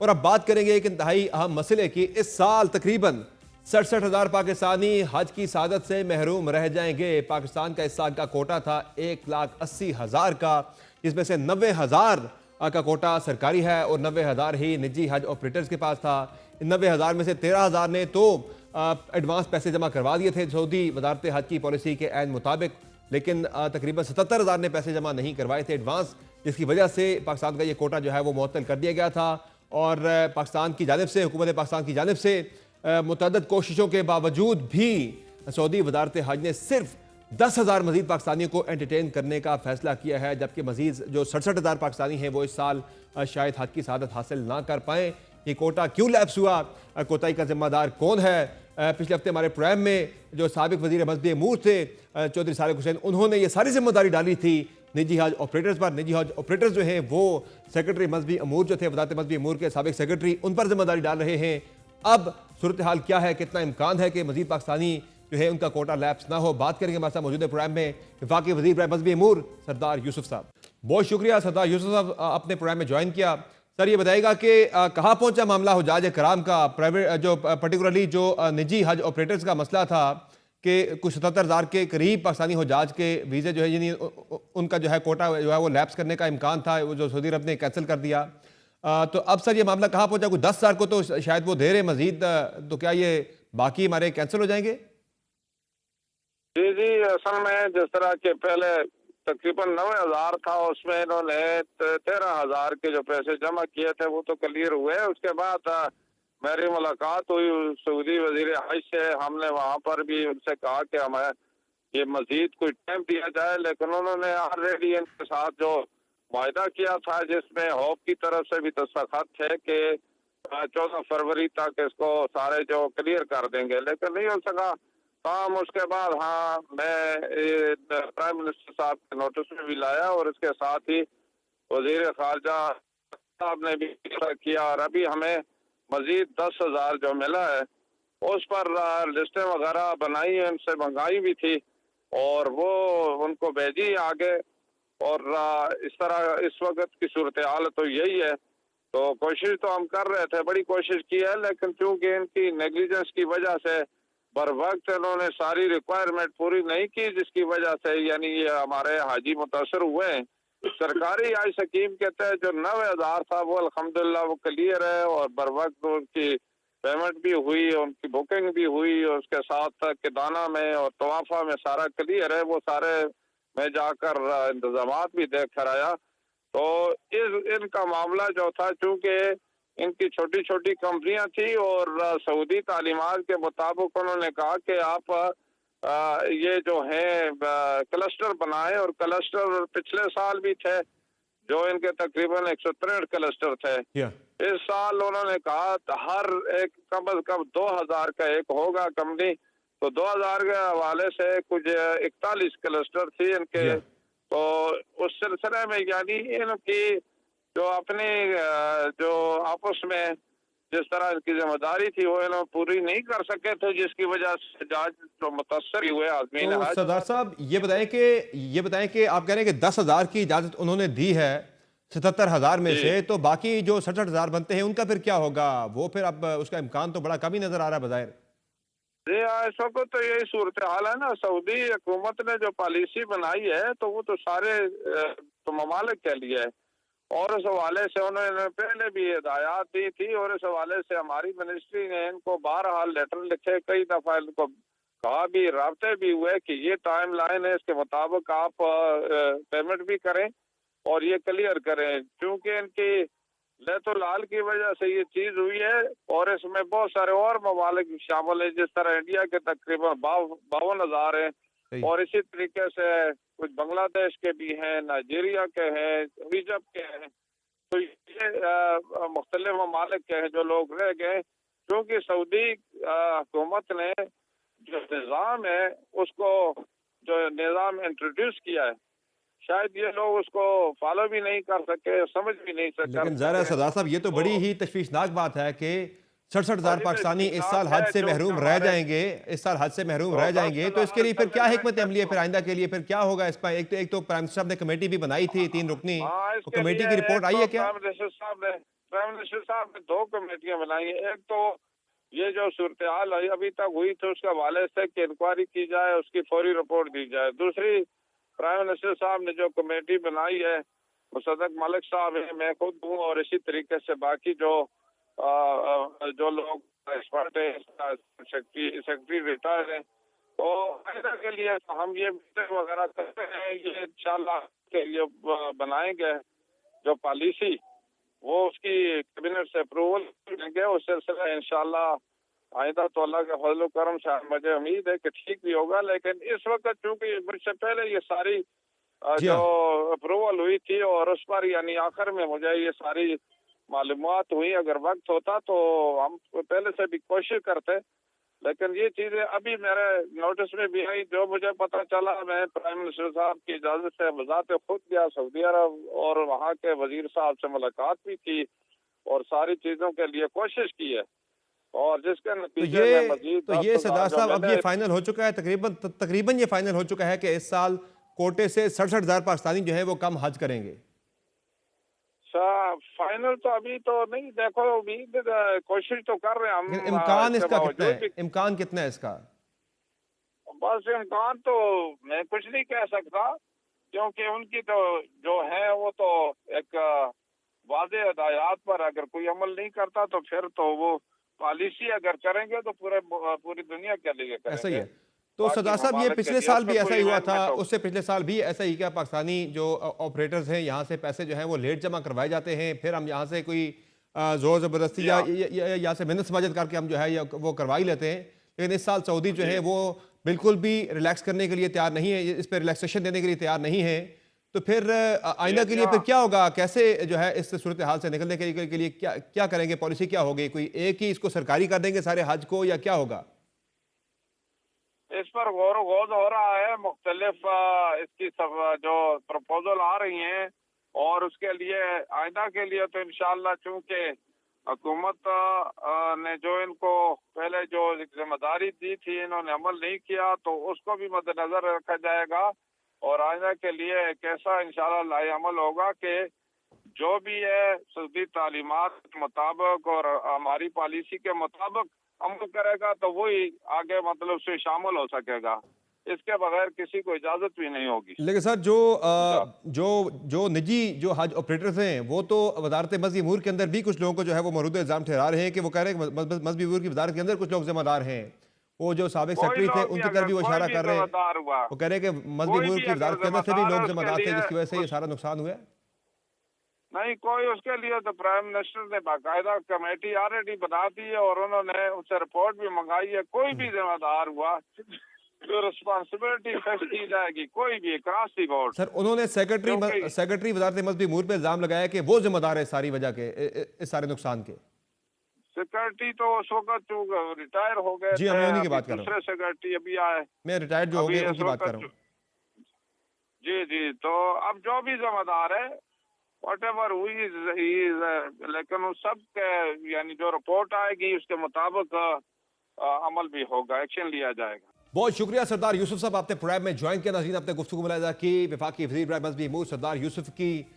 और अब बात करेंगे एक इंतहाई अहम मसले की। इस साल तकरीबन 67,000 पाकिस्तानी हज की सादत से महरूम रह जाएंगे। पाकिस्तान का इस साल का कोटा था 1,80,000 का, जिसमें से 90,000 का कोटा सरकारी है और 90,000 ही निजी हज ऑपरेटर्स के पास था। इन 90,000 में से 13,000 ने तो एडवांस पैसे जमा करवा दिए थे सऊदी वजारत हज की पॉलिसी के ऐन मुताबिक, लेकिन तकरीबन 77,000 ने पैसे जमा नहीं करवाए थे एडवांस, जिसकी वजह से पाकिस्तान का ये कोटा जो है वो मुअत्तल कर दिया गया था। और पाकिस्तान की जानिब से, हुकूमत पाकिस्तान की जानिब से मुतअद्दिद कोशिशों के बावजूद भी सऊदी वजारत हज ने सिर्फ 10,000 मजीद पाकिस्तानियों को एंटरटेन करने का फैसला किया है, जबकि मजीद जो 67,000 पाकिस्तानी हैं वो इस साल शायद हज की सआदत हासिल ना कर पाएँ। ये कोटा क्यों लैप्स हुआ, कोताही का जिम्मेदार कौन है? पिछले हफ्ते हमारे प्रोग्राम में जो साबिक वजीर मजहबी अमूर थे चौधरी सारिक हुसैन, उन्होंने ये सारी जिम्मेदारी डाली थी निजी हज ऑपरेटर्स पर। निजी हज ऑपरेटर्स जो हैं वो सेक्रेटरी मजहबी अमूर जो थे, वजारत मजहबी अमूर के साबिक सेक्रेटरी, उन पर जिम्मेदारी डाल रहे हैं। अब सूरत हाल क्या है, कितना इम्कान है कि मजीद पाकिस्तानी जो है उनका कोटा लैप्स ना हो, बात करेंगे हमारे साथ मौजूद प्रोग्राम में वफाकी वजीर मजहबी अमूर सरदार यूसुफ साहब। बहुत शुक्रिया सरदार यूसुफ साहब, अपने प्रोग्राम में ज्वाइन किया। सर ये बताएगा कि कहाँ पहुंचा मामला हुजाज कराम का, प्राइवेट जो पर्टिकुलरली जो निजी हज ऑपरेटर्स का मसला था कि कुछ 77,000 के करीब पाकिस्तानी हुजाज के वीज़े जो है यानी उनका जो है कोटा जो है वो लैप्स करने का इम्कान था, वो जो सऊदी अरब ने कैंसिल कर दिया। तो अब सर ये मामला कहाँ पहुंचा? कुछ 10,000 को तो शायद वो दे रहे मजीद, तो क्या ये बाकी हमारे कैंसिल हो जाएंगे? जी जी, असल में जिस तरह के पहले तकरीबन 90,000 था, उसमें इन्होंने 13,000 के जो पैसे जमा किए थे वो तो क्लियर हुए। उसके बाद मेरी मुलाकात हुई सऊदी वजीर हज से। हमने वहाँ पर भी उनसे कहा कि हमें ये मजीद कोई टाइम दिया जाए, लेकिन उन्होंने ऑलरेडी इनके साथ जो वायदा किया था, जिसमें होप की तरफ से भी दस्तखत थे कि 14 फरवरी तक इसको सारे जो क्लियर कर देंगे, लेकिन नहीं हो सका काम। उसके बाद हाँ, मैं प्राइम मिनिस्टर साहब के नोटिस में भी लाया और इसके साथ ही वजीर खारजा साहब ने भी किया, और अभी हमें मजीद 10,000 जो मिला है उस पर लिस्टें वगैरह बनाई, उनसे मंगाई भी थी और वो उनको भेजी आगे। और इस तरह इस वक्त की सूरत हाल तो यही है। तो कोशिश तो हम कर रहे थे, बड़ी कोशिश की है, लेकिन चूंकि इनकी नेग्लिजेंस की वजह से बर वक्त इन्होंने सारी रिक्वायरमेंट पूरी नहीं की, जिसकी वजह से यानी ये हमारे हाजी मुतासर हुए हैं। सरकारी हज स्कीम के तहत जो 90,000 था वो अल्हम्दुलिल्लाह वो क्लियर है और बर वक्त उनकी पेमेंट भी हुई, उनकी बुकिंग भी हुई, और उसके साथ किदाना में और तवाफा में सारा क्लियर है। वो सारे मैं जाकर इंतजामात भी देख कर आया। तो इनका मामला जो था, चूंकि इनकी छोटी छोटी कंपनियां थी और सऊदी तालीमात के मुताबिक उन्होंने कहा कि आप ये जो है क्लस्टर बनाए, और क्लस्टर पिछले साल भी थे जो इनके तकरीबन 163 क्लस्टर थे। इस साल उन्होंने कहा हर एक कम अज कम 2,000 का एक होगा कंपनी, तो 2,000 के हवाले से कुछ 41 क्लस्टर थी इनके। तो उस सिलसिले में यानी इनकी जो अपनी जो आपस में जिस तरह इनकी जिम्मेदारी थी वो इन्होंने पूरी नहीं कर सके थे, जिसकी वजह से जज जो मुतासर हुए आदमी। तो सरदार साहब ये बताएं कि आप कह रहे हैं कि 10,000 की इजाजत उन्होंने दी है 77,000 में से, तो बाकी जो 67,000 बनते हैं उनका फिर क्या होगा? वो फिर अब उसका इम्कान तो बड़ा कम ही नजर आ रहा है बज़ाहिर। जी हाँ, इस वक्त तो यही सूरत हाल है ना। सऊदी हुकूमत ने जो पॉलिसी बनाई है तो वो तो सारे तो ममालिक के लिए है, और इस हवाले से उन्होंने पहले भी हिदायत दी थी, और इस हवाले से हमारी मिनिस्ट्री ने इनको बहरहाल लेटर लिखे, कई दफा इनको कहा भी, राब्ते भी हुए कि ये टाइम लाइन है, इसके मुताबिक आप पेमेंट भी करें और ये क्लियर करें। क्योंकि इनकी तो लाल की वजह से ये चीज हुई है, और इसमें बहुत सारे और ममालिक शामिल है, जिस तरह इंडिया के तकरीबन 52,000 हैं, और इसी तरीके से कुछ बांग्लादेश के भी हैं, नाइजीरिया के हैं, इजिप्ट के हैं। तो ये मुख्तलिफ ममालिक के हैं जो लोग रह गए, क्योंकि सऊदी हुकूमत ने जो निज़ाम है उसको जो निज़ाम इंट्रोड्यूस किया है, शायद ये लोग उसको फॉलो भी नहीं कर सके, समझ भी नहीं सके। लेकिन ज़रा सरदार साहब ये तो बड़ी ही तशवीशनाक बात है कि 67,000 पाकिस्तानी इस साल हज से महरूम रह जाएंगे, इस साल हज से महरूम रह जाएंगे। तो इसके लिए फिर क्या हिकमत अमली है, फिर आइंदा के लिए फिर क्या होगा इस पर? एक तो प्राइम मिनिस्टर साहब ने कमेटी भी बनाई थी 3 रुकनी, तो कमेटी की रिपोर्ट आई है क्या? प्राइम प्राइम मिनिस्टर साहब ने 2 कमेटियां बनाई हैं। एक तो ये जो सूरत हाल अभी तक हुई थी उसके हवाले से कि इंक्वायरी की जाए, उसकी फौरी रिपोर्ट दी जाए। दूसरी, प्राइम मिनिस्टर साहब ने जो कमेटी बनाई है, मुसद्दक मलिक साहब है, मैं खुद हूँ, और इसी तरीके से बाकी जो लोग एक्सपर्ट है, सेक्रेटरी रिटायर है, तो ऐसा के लिए तो हम ये मीटिंग वगैरह करते हैं। ये इंशाल्लाह के लिए बनाएंगे जो पॉलिसी, वो उसकी कैबिनेट से अप्रूवल देंगे। उस सिलसिले इंशाल्लाह आइंदा तो अल्लाह के फजल करम से मुझे उम्मीद है कि ठीक भी होगा। लेकिन इस वक्त चूंकि मुझसे पहले ये सारी जी जो हाँ। अप्रूवल हुई थी और उस पर यानी आखिर में मुझे ये सारी मालूमात हुई, अगर वक्त होता तो हम पहले से भी कोशिश करते। लेकिन ये चीजें अभी मेरे नोटिस में भी आई। जो मुझे पता चला, मैं प्राइम मिनिस्टर साहब की इजाजत से बजाते खुद गया सऊदी अरब और वहाँ के वजीर साहब से मुलाकात भी की और सारी चीजों के लिए कोशिश की है, और जिसके नतीजे में मजीद तो 10,000 ये सरदार जो साहब अब मैंने ये फाइनल हो चुका है, तकरीबन ये फाइनल हो चुका है कि इस साल कोटे से 67,000 पाकिस्तानी जो है वो कम हज करेंगे। फाइनल तो अभी तो नहीं, देखो उम्मीद कोशिश तो कर रहे हैं लेकिन हम। इम्कान इसके इसका कितना बावजूद है? भी इम्कान कितना है इसका? बस इम्कान तो मैं कुछ नहीं कह सकता, क्योंकि उनकी तो जो है वो तो एक वाज़े हदायत पर अगर कोई अमल नहीं करता तो फिर तो वो पॉलिसी अगर करेंगे तो पूरी दुनिया के लिए ऐसा ही करेंगे, है। तो बाकी सरदार साहब ये ममालिक के पिछले लिए साल उसमें भी ऐसा कोई ही हुआ था, अमेंडमेंट हो। उससे पिछले साल भी ऐसा ही क्या पाकिस्तानी जो ऑपरेटर्स हैं यहाँ से पैसे जो हैं वो लेट जमा करवाए जाते हैं, फिर हम यहाँ से कोई जोर जबरदस्ती जी या हाँ। यहाँ से मिन्नत समाजत करके हम जो है वो करवा ही लेते हैं। लेकिन इस साल सऊदी जो है वो बिल्कुल भी रिलैक्स करने के लिए तैयार नहीं है, इस पर रिलैक्सेशन देने के लिए तैयार नहीं है। तो फिर आइंदा के लिए फिर क्या होगा? कैसे जो है इस सूरत हाल से निकलने के लिए क्या क्या करेंगे? पॉलिसी क्या होगी? कोई एक ही इसको सरकारी कर देंगे सारे हज को, या क्या होगा? इस पर गौर गौज हो रहा है, मुख्तलिफ इसकी सब जो प्रपोजल आ रही हैं, और उसके लिए आइंदा के लिए तो इंशाल्लाह चूंकि हुकूमत ने जो इनको पहले जो जिम्मेदारी दी थी इन्होंने अमल नहीं किया, तो उसको भी मद्देनजर रखा जाएगा। और आइंदा के लिए एक ऐसा इंशाल्लाह लाए अमल होगा कि जो भी है सऊदी तालीमात के मुताबिक और हमारी पॉलिसी के मुताबिक अमल करेगा तो वही आगे मतलब उसमें शामिल हो सकेगा। इसके बगैर किसी को इजाजत भी नहीं होगी। लेकिन सर जो निजी जो हज ऑपरेटर्स हैं वो तो वजारत मज़हब अमूर के अंदर भी कुछ लोगों को जो है वो मौजूदा इल्ज़ाम ठहरा रहे हैं कि वो कह रहे हैं कि मज़हबी अमूर की वजारत के अंदर कुछ लोग जिम्मेदार हैं। वो जो साबिक कोई सेक्रेटरी थे लोग भी उनकी तरफ अगर भी वो कोई इशारा भी कर रहे हैं। जिम्मेदार हुआ, वो कह रहे हैं कि मज़हबी कोई अमूर भी की अगर वजारत के अंदर से भी जिम्मेदार लोग है उसके जिम्मेदार थे, लिए जिसकी वजह से ये कुछ सारा नुकसान हुआ है। नहीं, कोई उसके लिए तो प्राइम मिनिस्टर ने बाकायदा कमेटी ऑलरेडी बना दी है और उन्होंने उससे रिपोर्ट भी मंगाई है। कोई भी जिम्मेदार हुआ जो रिस्पॉन्सिबिलिटी फेस की जाएगी, कोई भी क्रॉस दी बोर्ड। सर उन्होंने क्योंकि सेक्रेटरी वजारत मज़हबी अमूर पे इल्ज़ाम लगाया कि वो जिम्मेदार है सारी वजह के इस सारे नुकसान के। सेक्रेटरी तो उस वक्त रिटायर हो गए जी हाँ, थे, मैं उन्हीं की अभी बात कर रहा हूँ। दूसरे सेक्रेटरी अभी आए। मैं रिटायर्ड जो हो अभी गए इस उनकी बात कर रहा वक्त हूँ। जी जी, तो अब जो भी जिम्मेदार है वॉटेवर हुई लेकिन उस सब के यानी जो रिपोर्ट आएगी उसके मुताबिक अमल भी होगा, एक्शन लिया जाएगा। बहुत शुक्रिया सरदार यूसुफ साहब, आपने प्रोग्राम में ज्वाइन किया। नाज़रीन, आपने गुफ्तगू मुलाहिज़ा की वफाकी वज़ीर मज़हबी अमूर सरदार यूसुफ की